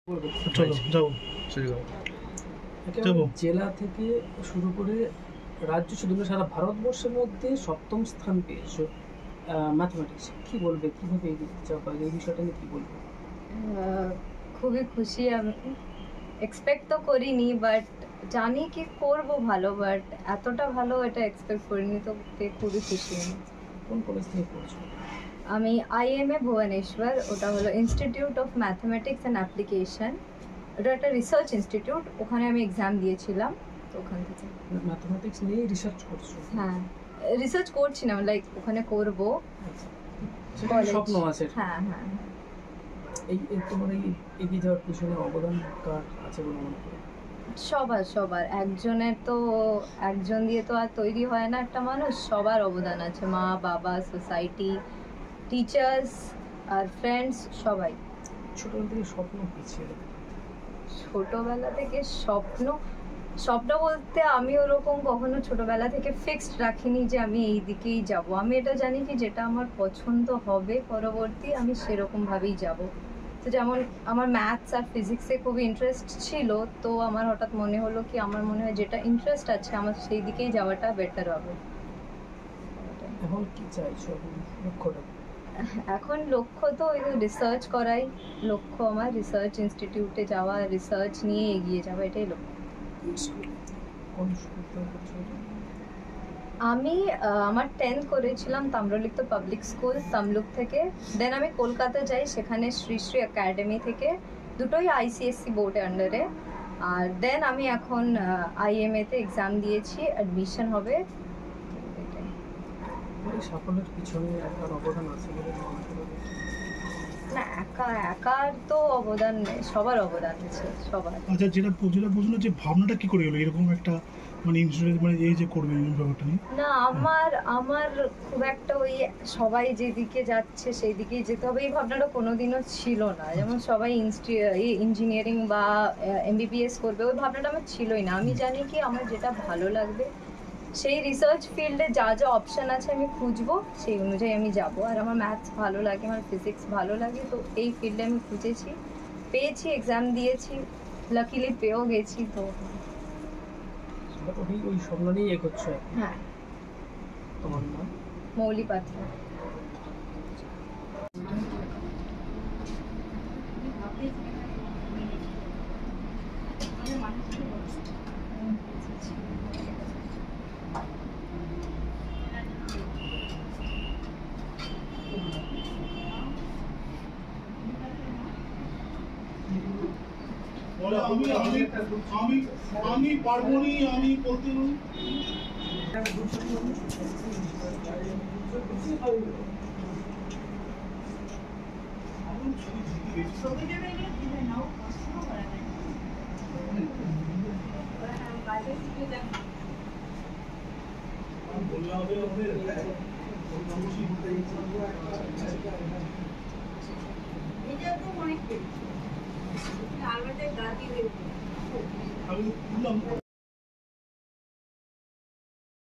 চলো যাও যাবো। জেলা থেকে শুরু করে রাজ্য শুধু না সারা ভারতবর্ষের মধ্যে সপ্তম স্থান পেয়েছো ম্যাথমেটিক্স। কি বলবে, কিভাবে এগিয়ে চাও বা এই বিষয়টা নিয়ে কি বলবে? খুবই খুশি আমি। এক্সপেক্ট তো করিনি, বাট জানি কি করব ভালো, বাট এতটা ভালো এটা এক্সপেক্ট করিনি, তো খুবই খুশি আমি। কোন কলেজ থেকে পড়ছো? আমি IMA ভুবনেশ্বর, ওটা হলো institute of mathematics and application. ওটা একটা রিসার্চ ইনস্টিটিউট, ওখানে আমি এক্সাম দিয়েছিলাম, তো ওখান থেকে। ম্যাথমেটিক্স নিয়ে রিসার্চ করছো? হ্যাঁ, রিসার্চ করছি না, লাইক ওখানে করব। সেটা স্বপ্ন আছে? হ্যাঁ হ্যাঁ। এই তোমার এই এগিয়ে যাওয়ার পিছনে অবদান কার আছে বলে মনে করো? সবার একজন দিয়ে তো আর তৈরি হয় না একটা মানুষ, সবার অবদান আছে। মা বাবা, সোসাইটি, টিচার্স আর ফ্রেন্ডস, সবাই। ছোটবেলা থেকে স্বপ্ন কি ছিল? ছোটবেলা থেকে স্বপ্ন বলতে আমি ওরকম কখনো ছোটবেলা থেকে ফিক্সড রাখিনি যে আমি এই দিকেই যাব। আমি এটা জানি কি যেটা আমার পছন্দ হবে পরবর্তী, আমি সেরকম ভাবেই যাব। তো যেমন আমার ম্যাথস আর ফিজিক্সে খুবই ইন্টারেস্ট ছিল, তো আমার হঠাৎ মনে হলো কি আমার মনে হয় যেটা ইন্টারেস্ট আছে আমার সেই দিকেই যাওয়াটা বেটার হবে। এখন কি চাইছো, লক্ষ্যটা? এখন লক্ষ্য তো ওই রিসার্চ করাই লক্ষ্য আমার, রিসার্চ ইনস্টিটিউটে যাওয়া, রিসার্চ নিয়ে এগিয়ে যাওয়া, এটাই লক্ষ্য। আমি আমার 10th করেছিলাম তাম্রলিপ্ত পাবলিক স্কুল তমলুক থেকে। দেন আমি কলকাতা যাই, সেখানে শ্রী শ্রী একাডেমি থেকে, দুটোই ICSE বোর্ডের আন্ডারে। আর দেন আমি এখন IMA তে এক্সাম দিয়েছি, অ্যাডমিশন হবে। এই সাফল্যের পিছনে একার অবদান আছে বলে মনে করো? না, একার তো অবদান নেই, সবার অবদান আছে, সবার। আচ্ছা, যেটা বুঝলো যে ভাবনাটা কি করে এলো এরকম একটা মানে ইন্স্যুরেন্স মানে এই যে করবে এই ব্যাপারটা নিয়ে? না, আমার খুব একটা ওই সবাই যেদিকে যাচ্ছে সেই দিকেই যেতে হবে এই ভাবনাটা কোনোদিনও ছিল না। যেমন সবাই ইঞ্জিনিয়ারিং বা MBBS করবে, ওই ভাবনাটা আমার ছিলই না। আমি জানি কি আমার যেটা ভালো লাগবে সেই রিসার্চ ফিল্ডে যা যা অপশান আছে আমি খুঁজবো, সেই অনুযায়ী আমি যাব। আর আমার ম্যাথস ভালো লাগে, আমার ফিজিক্স ভালো লাগে, তো এই ফিল্ডে আমি খুঁজেছি, পেয়েছি, এক্সাম দিয়েছি, লাকিলি পেয়েও গেছি। তো ওই স্বপ্ন নিয়ে এগোচ্ছো? হ্যাঁ। তোমার নাম? মৌলি পাত্র। আমি পারবো নি, আমি বলতে আমি